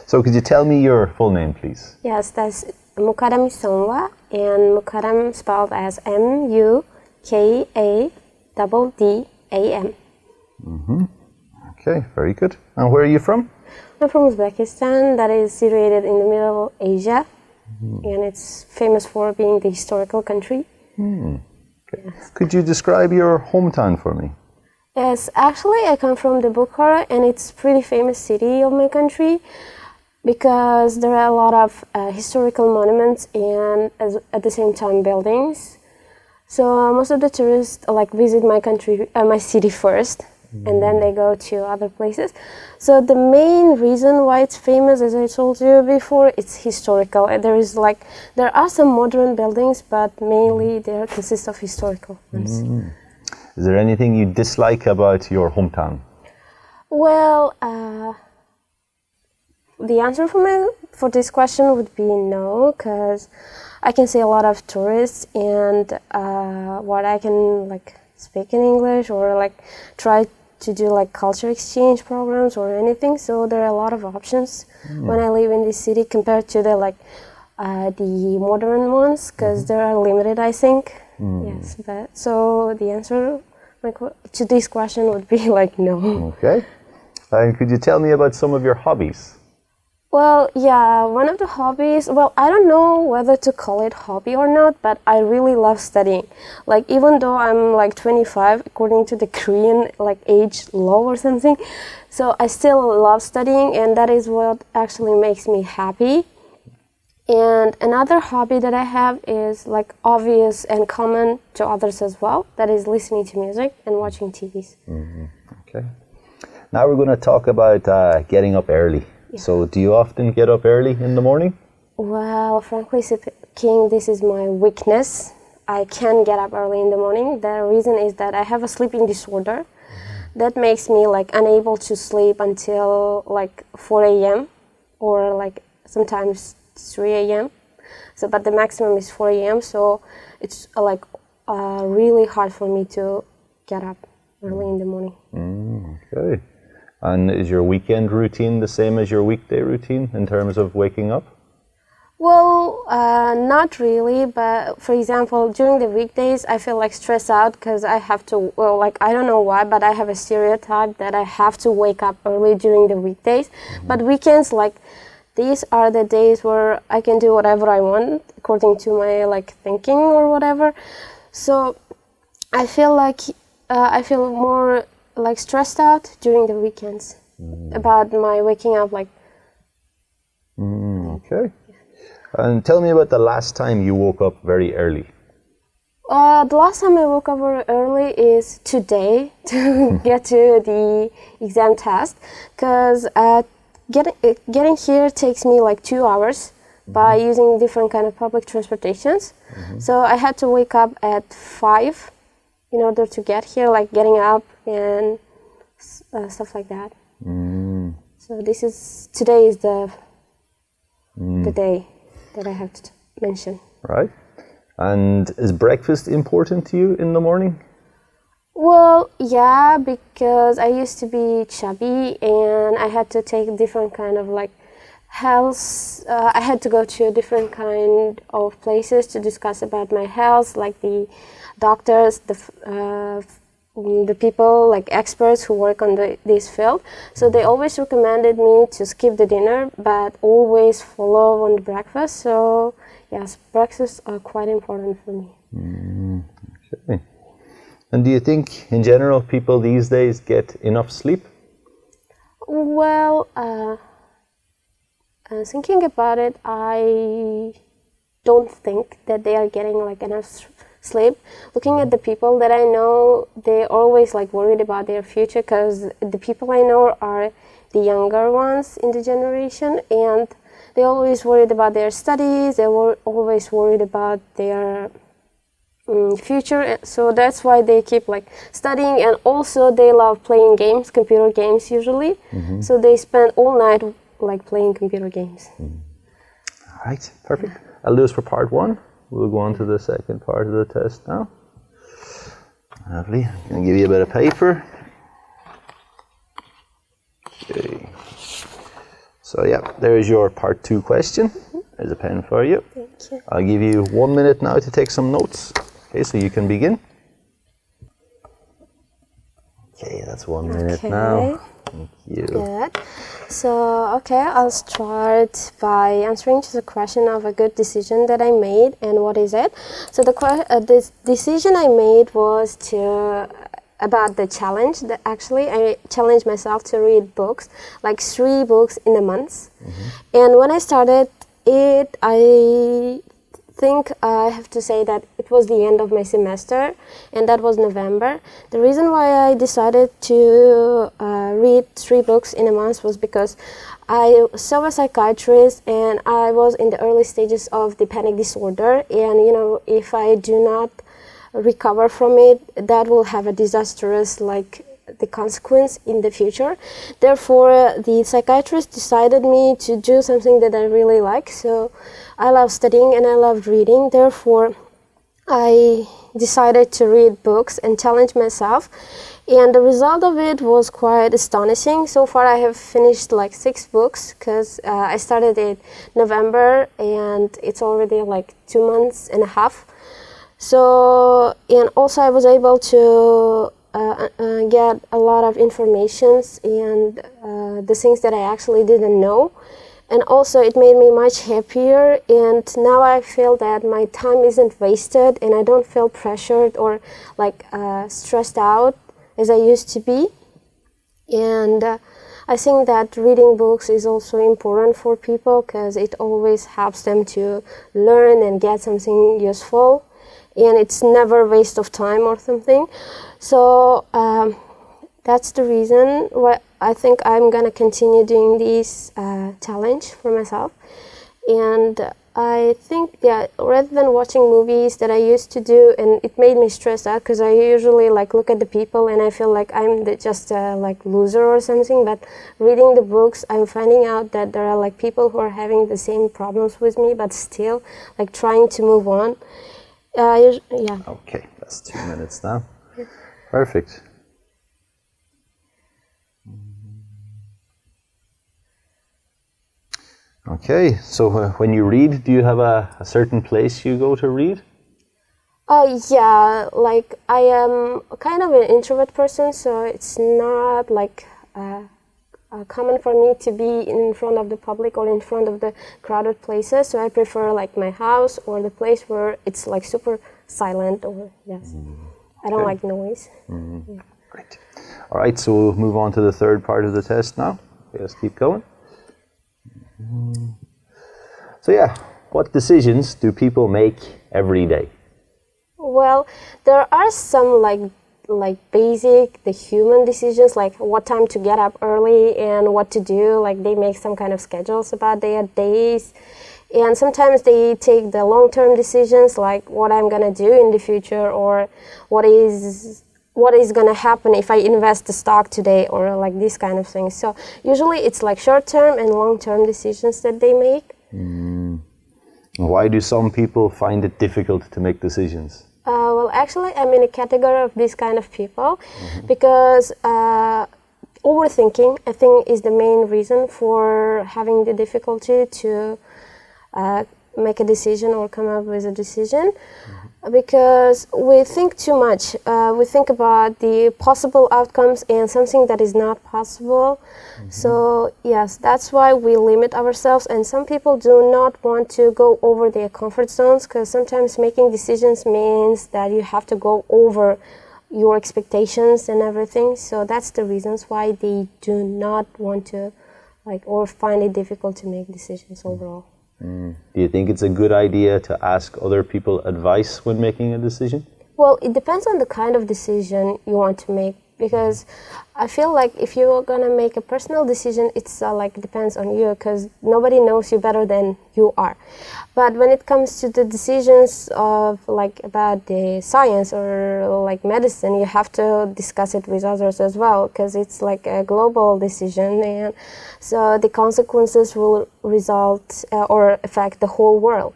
So could you tell me your full name, please? Yes, that's Mukaram, and Mukaram spelled as M-U-K-A-D-D-A-M. Okay, very good. And where are you from? I'm from Uzbekistan, that is situated in the middle of Asia, and it's famous for being the historical country. Okay. Yes. Could you describe your hometown for me? Yes, actually I come from the Bukhara, and it's a pretty famous city of my country because there are a lot of historical monuments and at the same time buildings. So most of the tourists visit my country, my city first, and then they go to other places. So the main reason why it's famous, as I told you before, it's historical. There are some modern buildings, but mainly they consist of historical ones. Is there anything you dislike about your hometown? Well, the answer for this question would be no, because I can see a lot of tourists, and what I can speak in English or try to do culture exchange programs or anything. So there are a lot of options when I live in this city compared to the modern ones, because there are limited, I think. Yes, but so the answer to this question would be no. Okay. And could you tell me about some of your hobbies? Well, yeah, one of the hobbies, well, I don't know whether to call it hobby or not, but I really love studying. Even though I'm 25, according to the Korean age law or something, so I still love studying, and that is what actually makes me happy. And another hobby that I have is obvious and common to others as well, that is listening to music and watching TVs. Okay. Now we're going to talk about getting up early. Yeah. So do you often get up early in the morning? Well, frankly speaking, this is my weakness. I can get up early in the morning. The reason is that I have a sleeping disorder that makes me unable to sleep until 4 a.m. or sometimes 3 a.m. So, but the maximum is 4 a.m. So it's really hard for me to get up early in the morning. Okay. And is your weekend routine the same as your weekday routine in terms of waking up? Well, not really, but for example, during the weekdays, I feel stressed out because I have to, I don't know why, but I have a stereotype that I have to wake up early during the weekdays. But weekends, these are the days where I can do whatever I want according to my thinking or whatever. So I feel more stressed out during the weekends about my waking up. Okay. And tell me about the last time you woke up very early. The last time I woke up very early is today to get to the exam test, because getting here takes me 2 hours by using different kind of public transportations. So I had to wake up at 5 in order to get here, getting up and stuff like that. So today is the day that I have to mention. Right. And is breakfast important to you in the morning? Well, yeah, because I used to be chubby and I had to take different kind of health. I had to go to different kind of places to discuss about my health, the doctors, the people, experts who work on this field. So they always recommended me to skip the dinner, but always follow on the breakfast. So yes, breakfasts are quite important for me. Okay. And do you think, in general, people these days get enough sleep? Well, thinking about it, I don't think that they are getting enough sleep. Looking at the people that I know, they're always worried about their future, because the people I know are the younger ones in the generation, and they're always worried about their studies. They were always worried about their future, so that's why they keep studying, and also they love playing games, computer games usually. So they spend all night playing computer games. All right, perfect. I'll do this for part 1. We'll go on to the second part of the test now. Lovely. I'm going to give you a bit of paper. Okay. So yeah, there is your part 2 question. There's a pen for you. Thank you. I'll give you 1 minute now to take some notes. Okay, so you can begin. Okay, that's 1 minute now. Thank you. Good. So, okay, I'll start by answering to the question of a good decision that I made and what is it. So the decision I made was about the challenge. That actually, I challenged myself to read books, like 3 books in a month. And when I started it, I think I have to say that it was the end of my semester, and that was November. The reason why I decided to read 3 books in a month was because I saw a psychiatrist and I was in the early stages of the panic disorder, and you know, if I do not recover from it, that will have a disastrous the consequence in the future. Therefore, the psychiatrist decided me to do something that I really like. So I love studying and I love reading. Therefore, I decided to read books and challenge myself. And the result of it was quite astonishing. So far, I have finished 6 books because I started in November and it's already 2 months and a half. So, and also I was able to get a lot of informations and the things that I actually didn't know. And also it made me much happier, and now I feel that my time isn't wasted and I don't feel pressured or stressed out as I used to be. And I think that reading books is also important for people because it always helps them to learn and get something useful. And it's never a waste of time or something. So that's the reason why I think I'm gonna continue doing this challenge for myself. And I think that rather than watching movies that I used to do, and it made me stressed out because I usually look at the people and I feel like I'm just a loser or something. But reading the books, I'm finding out that there are people who are having the same problems with me, but still trying to move on. Yeah. Okay, that's 2 minutes now. Perfect. Okay, so when you read, do you have a certain place you go to read? Yeah, I am kind of an introvert person, so it's not common for me to be in front of the public or in front of the crowded places. So I prefer my house or the place where it's super silent, or yes. I don't like noise. Yeah. Great. All right, so we'll move on to the 3rd part of the test now. Okay, let's keep going. So yeah, what decisions do people make every day? Well, there are some basic, the human decisions, what time to get up early and what to do. They make some kind of schedules about their days. And sometimes they take the long-term decisions, what I'm gonna do in the future, or what is gonna happen if I invest the stock today, or these kind of things. So usually it's short-term and long-term decisions that they make. Why do some people find it difficult to make decisions? Well, actually, I'm in a category of these kind of people because overthinking, I think, is the main reason for having the difficulty to make a decision or come up with a decision. Because we think too much. We think about the possible outcomes and something that is not possible. So yes, that's why we limit ourselves, and some people do not want to go over their comfort zones, because sometimes making decisions means that you have to go over your expectations and everything. So that's the reasons why they do not want to or find it difficult to make decisions overall. Do you think it's a good idea to ask other people advice when making a decision? Well, it depends on the kind of decision you want to make, because I feel if you're gonna make a personal decision, it's depends on you, because nobody knows you better than you are. But when it comes to the decisions of about the science or medicine, you have to discuss it with others as well, because it's a global decision, and so the consequences will result or affect the whole world.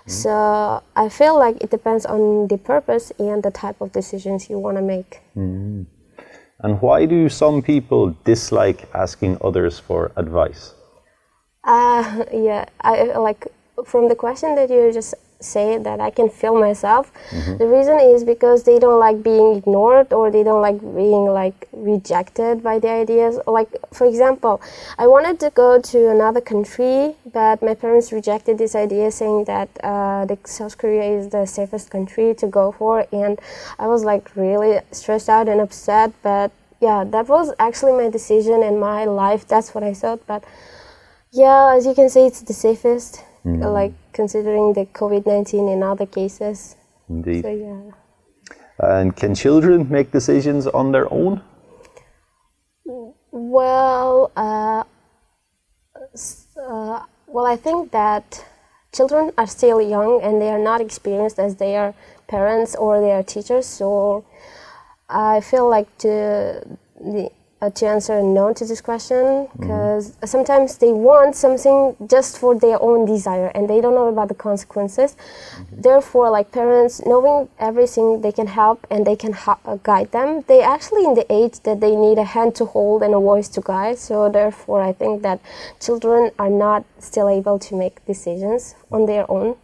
So I feel it depends on the purpose and the type of decisions you want to make. And why do some people dislike asking others for advice? Yeah. I like from the question that you just say that I can feel myself. The reason is because they don't like being ignored, or they don't like being like rejected by the ideas. Like, for example, I wanted to go to another country, but my parents rejected this idea, saying that the South Korea is the safest country to go for, and I was like really stressed out and upset. But yeah, that was actually my decision and my life. That's what I thought. But yeah, as you can see, it's the safest. Like considering the COVID-19 in other cases. Indeed. So yeah. And can children make decisions on their own? Well, well, I think that children are still young and they are not experienced as their parents or their teachers. So I feel like to answer no to this question, because sometimes they want something just for their own desire and they don't know about the consequences. Therefore, like parents, knowing everything, they can help and they can guide them. They actually in the age that they need a hand to hold and a voice to guide. So therefore, I think that children are not still able to make decisions on their own.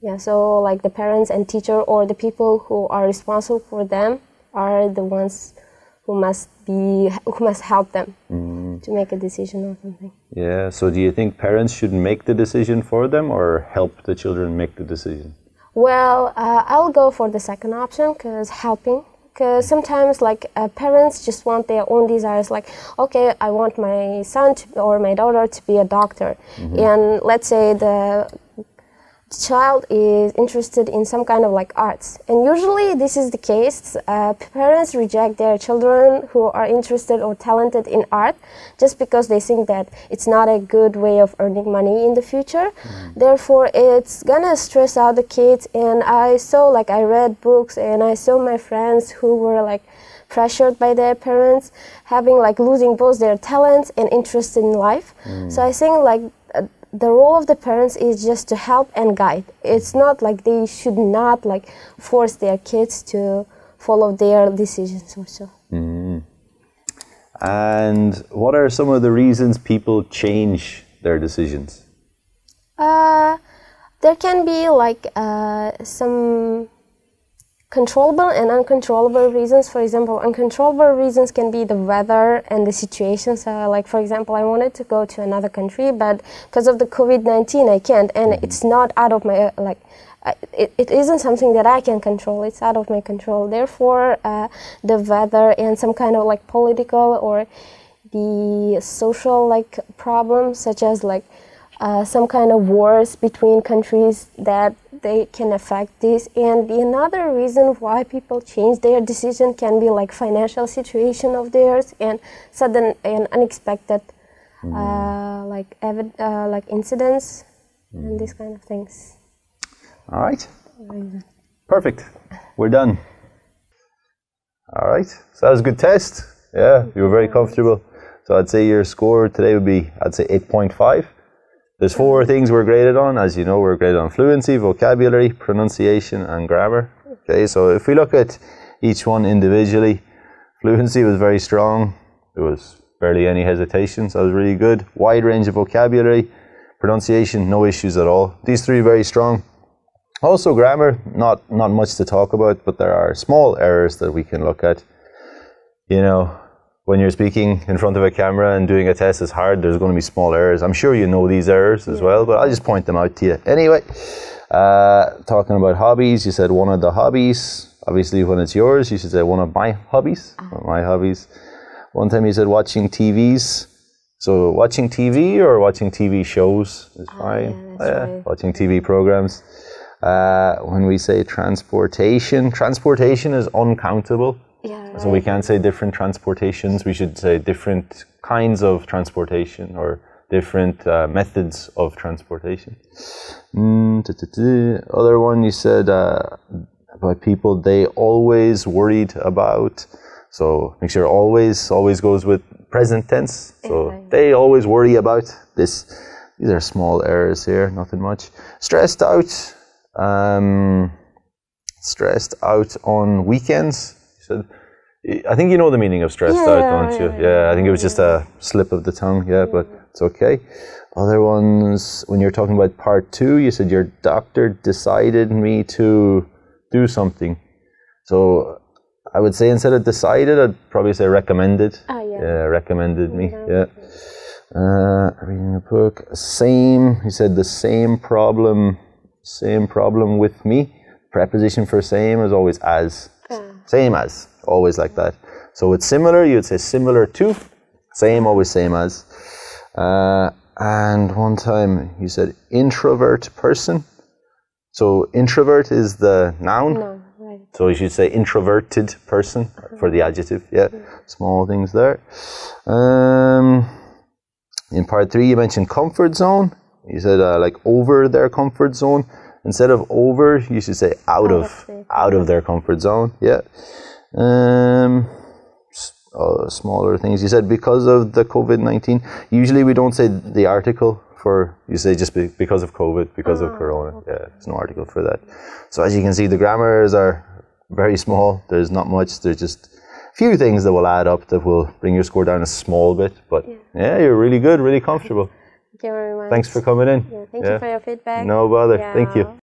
Yeah, so like the parents and teacher or the people who are responsible for them are the ones who must help them to make a decision or something. Yeah, so do you think parents should make the decision for them or help the children make the decision? Well, I'll go for the second option, because helping. Because sometimes like parents just want their own desires, like, okay, I want my son or my daughter to be a doctor. And let's say the child is interested in some kind of like arts, and usually this is the case. Parents reject their children who are interested or talented in art just because they think that it's not a good way of earning money in the future. Therefore, it's gonna stress out the kids. And I read books and I saw my friends who were like pressured by their parents, having like losing both their talents and interest in life. So I think like the role of the parents is just to help and guide. It's not like they should not like force their kids to follow their decisions also. And what are some of the reasons people change their decisions? There can be like some controllable and uncontrollable reasons. For example, uncontrollable reasons can be the weather and the situations. Like, for example, I wanted to go to another country, but because of the COVID-19, I can't. And it's not out of my, it isn't something that I can control. It's out of my control. Therefore, the weather and some kind of like political or the social like problems, such as like some kind of wars between countries, that they can affect this. And another reason why people change their decision can be like financial situation of theirs and sudden and unexpected like incidents and these kind of things. All right. Perfect. We're done. All right. So that was a good test. Yeah, you were very comfortable. So I'd say your score today would be, I'd say 8.5. There's 4 things we're graded on. As you know, we're graded on fluency, vocabulary, pronunciation, and grammar. Okay, so if we look at each one individually, fluency was very strong. There was barely any hesitation, so it was really good. Wide range of vocabulary. Pronunciation, no issues at all. These 3 very strong. Also grammar, not much to talk about, but there are small errors that we can look at. You know, when you're speaking in front of a camera and doing a test is hard, there's going to be small errors. I'm sure you know these errors as well, but I'll just point them out to you. Anyway, talking about hobbies, you said one of the hobbies. Obviously, when it's yours, you should say one of my hobbies. My hobbies. One time you said watching TVs. So watching TV or watching TV shows is fine. Right. Watching TV programs. When we say transportation is uncountable. Yeah, so we can't say different transportations. We should say different kinds of transportation or different methods of transportation. Other one you said about people they always worried about. So make sure always goes with present tense. So they always worry about this. These are small errors here, nothing much. Stressed out. Stressed out on weekends. I think you know the meaning of stressed out, don't you? Yeah, I think it was just a slip of the tongue, but it's okay. Other ones, when you're talking about part 2, you said your doctor decided me to do something. So I would say instead of decided, I'd probably say recommended. Yeah, recommended me. Yeah. Reading a book. Same. He said the same problem with me. Preposition for same is always as. Same as. Always like that. So with similar, you'd say similar to. Same, always same as. And one time you said introvert person. So introvert is the noun. No, right. So you should say introverted person for the adjective. Yeah, small things there. In part 3, you mentioned comfort zone. You said like over their comfort zone. Instead of over, you should say out of their comfort zone. Yeah. Smaller things. You said because of the COVID-19. Usually we don't say the article for, you say just because of COVID, because of Corona. Okay. Yeah, there's no article for that. So as you can see, the grammars are very small. There's not much. There's just a few things that will add up that will bring your score down a small bit. But yeah, you're really good, really comfortable. Thank you very much. Thanks for coming in. Thank you for your feedback. No bother. Thank you.